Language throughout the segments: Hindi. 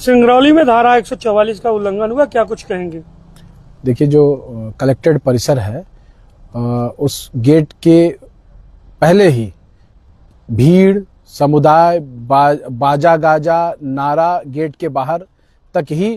सिंगरौली में धारा 144 का उल्लंघन हुआ, क्या कुछ कहेंगे? देखिए, जो कलेक्ट्रेट परिसर है उस गेट के पहले ही भीड़, समुदाय, बाजा गाजा, नारा गेट के बाहर तक ही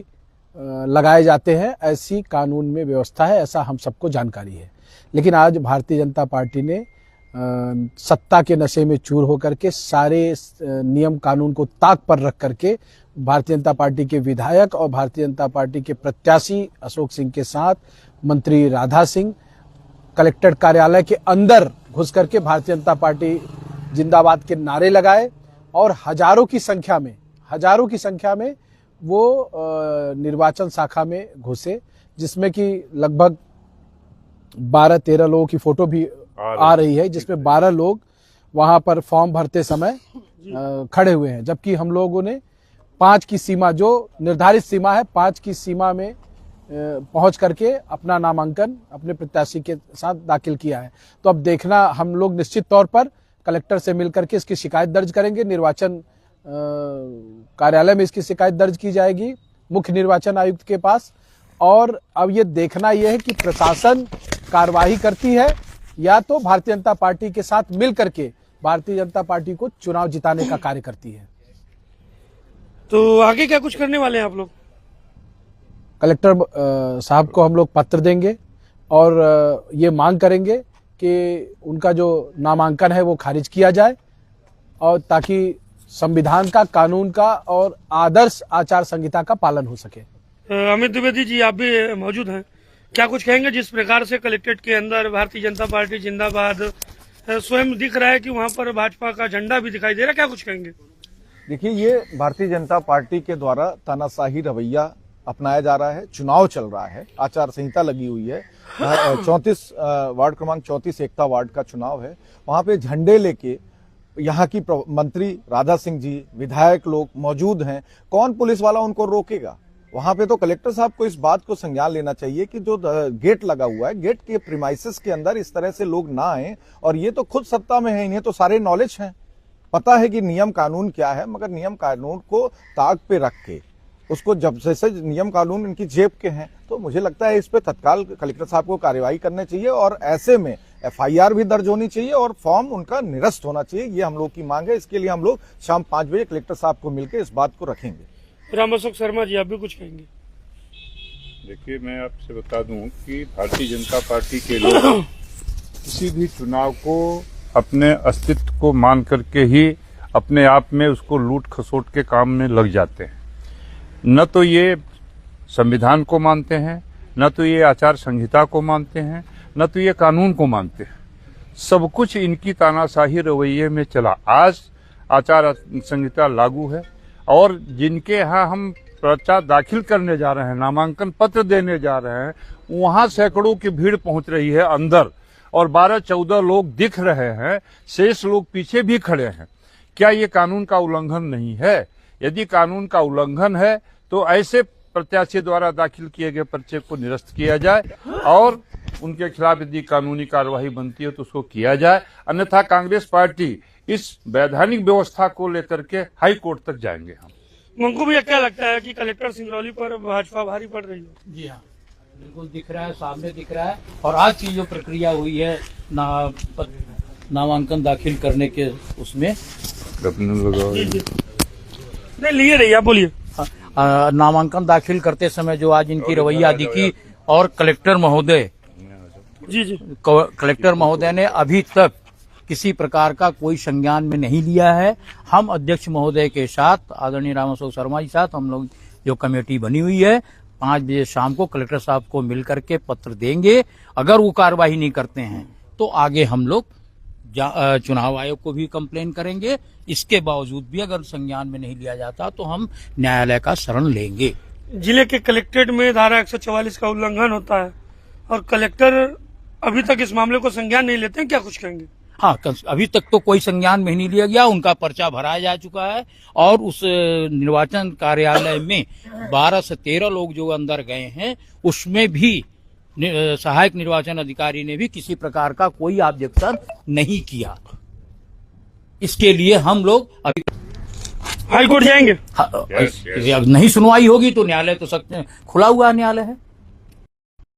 लगाए जाते हैं। ऐसी कानून में व्यवस्था है, ऐसा हम सबको जानकारी है। लेकिन आज भारतीय जनता पार्टी ने सत्ता के नशे में चूर होकर के सारे नियम कानून को ताक पर रख करके भारतीय जनता पार्टी के विधायक और भारतीय जनता पार्टी के प्रत्याशी अशोक सिंह के साथ मंत्री राधा सिंह कलेक्ट्रेट कार्यालय के अंदर घुस करके भारतीय जनता पार्टी जिंदाबाद के नारे लगाए और हजारों की संख्या में वो निर्वाचन शाखा में घुसे, जिसमें कि लगभग 12-13 लोगों की फोटो भी आ रही है, जिसमें 12 लोग वहां पर फॉर्म भरते समय खड़े हुए हैं। जबकि हम लोगों ने 5 की सीमा, जो निर्धारित सीमा है, 5 की सीमा में पहुंच करके अपना नामांकन अपने प्रत्याशी के साथ दाखिल किया है। तो अब देखना, हम लोग निश्चित तौर पर कलेक्टर से मिलकर के इसकी शिकायत दर्ज करेंगे। निर्वाचन कार्यालय में इसकी शिकायत दर्ज की जाएगी मुख्य निर्वाचन आयुक्त के पास। और अब ये देखना यह है कि प्रशासन कार्रवाई करती है या तो भारतीय जनता पार्टी के साथ मिल करके भारतीय जनता पार्टी को चुनाव जिताने का कार्य करती है। तो आगे क्या कुछ करने वाले हैं आप लोग? कलेक्टर साहब को हम लोग पत्र देंगे और ये मांग करेंगे कि उनका जो नामांकन है वो खारिज किया जाए, और ताकि संविधान का, कानून का और आदर्श आचार संहिता का पालन हो सके। अमित द्विवेदी जी, आप भी मौजूद हैं, क्या कुछ कहेंगे? जिस प्रकार से कलेक्ट्रेट के अंदर भारतीय जनता पार्टी जिंदाबाद स्वयं दिख रहा है कि वहां पर भाजपा का झंडा भी दिखाई दे रहा है, क्या कुछ कहेंगे? देखिए, ये भारतीय जनता पार्टी के द्वारा तानाशाही रवैया अपनाया जा रहा है। चुनाव चल रहा है, आचार संहिता लगी हुई है। 34 वार्ड क्रमांक 34 एकता वार्ड का चुनाव है। वहां पे झंडे लेके यहाँ की मंत्री राधा सिंह जी, विधायक लोग मौजूद हैं। कौन पुलिस वाला उनको रोकेगा? वहां पे तो कलेक्टर साहब को इस बात को संज्ञान लेना चाहिए कि जो गेट लगा हुआ है, गेट के प्रीमाइसेस के अंदर इस तरह से लोग ना आए। और ये तो खुद सत्ता में है, इन्हें तो सारे नॉलेज है, पता है कि नियम कानून क्या है। मगर नियम कानून को ताक पे रख के उसको, जब जैसे नियम कानून इनकी जेब के हैं, तो मुझे लगता है इस पे तत्काल कलेक्टर साहब को कार्रवाई करनी चाहिए और ऐसे में FIR भी दर्ज होनी चाहिए और फॉर्म उनका निरस्त होना चाहिए। ये हम लोग की मांग है। इसके लिए हम लोग शाम 5 बजे कलेक्टर साहब को मिलकर इस बात को रखेंगे। राम अशोक शर्मा जी, आप भी कुछ कहेंगे? देखिए, मैं आपसे बता दूं कि भारतीय जनता पार्टी के लोग किसी भी चुनाव को अपने अस्तित्व को मान करके ही अपने आप में उसको लूट खसोट के काम में लग जाते हैं। न तो ये संविधान को मानते हैं, न तो ये आचार संहिता को मानते हैं, न तो ये कानून को मानते हैं। सब कुछ इनकी तानाशाही रवैये में चला। आज आचार संहिता लागू है और जिनके यहाँ हम पर्चा दाखिल करने जा रहे हैं, नामांकन पत्र देने जा रहे हैं, वहां सैकड़ों की भीड़ पहुंच रही है अंदर और 12-14 लोग दिख रहे हैं, शेष लोग पीछे भी खड़े हैं। क्या ये कानून का उल्लंघन नहीं है? यदि कानून का उल्लंघन है तो ऐसे प्रत्याशी द्वारा दाखिल किए गए पर्चे को निरस्त किया जाए और उनके खिलाफ यदि कानूनी कार्यवाही बनती है तो उसको किया जाए। अन्यथा कांग्रेस पार्टी इस वैधानिक व्यवस्था को लेकर के हाई कोर्ट तक जाएंगे हम। मंकू भैया, क्या लगता है कि कलेक्टर सिंगरौली पर भाजपा भारी पड़ रही है? जी हाँ, बिल्कुल दिख रहा है, सामने दिख रहा है। और आज की जो प्रक्रिया हुई है नामांकन दाखिल करने के, उसमें नहीं लिए रही, आप बोलिए। नामांकन दाखिल करते समय जो आज इनकी रवैया दिखी, और कलेक्टर महोदय कलेक्टर महोदय ने अभी तक किसी प्रकार का कोई संज्ञान में नहीं लिया है। हम अध्यक्ष महोदय के साथ, आदरणीय राम अशोक शर्मा जी साथ, हम लोग जो कमेटी बनी हुई है, 5 बजे शाम को कलेक्टर साहब को मिल करके पत्र देंगे। अगर वो कार्रवाई नहीं करते हैं तो आगे हम लोग चुनाव आयोग को भी कंप्लेन करेंगे। इसके बावजूद भी अगर संज्ञान में नहीं लिया जाता तो हम न्यायालय का शरण लेंगे। जिले के कलेक्ट्रेट में धारा 144 का उल्लंघन होता है और कलेक्टर अभी तक इस मामले को संज्ञान नहीं लेते हैं, क्या कुछ कहेंगे? हाँ, अभी तक तो कोई संज्ञान में नहीं लिया गया। उनका पर्चा भराया जा चुका है और उस निर्वाचन कार्यालय में 12 से 13 लोग जो अंदर गए हैं, उसमें भी सहायक निर्वाचन अधिकारी ने भी किसी प्रकार का कोई ऑब्जेक्शन नहीं किया। इसके लिए हम लोग अभी हाई कोर्ट जाएंगे? नहीं सुनवाई होगी तो न्यायालय तो खुला हुआ न्यायालय है।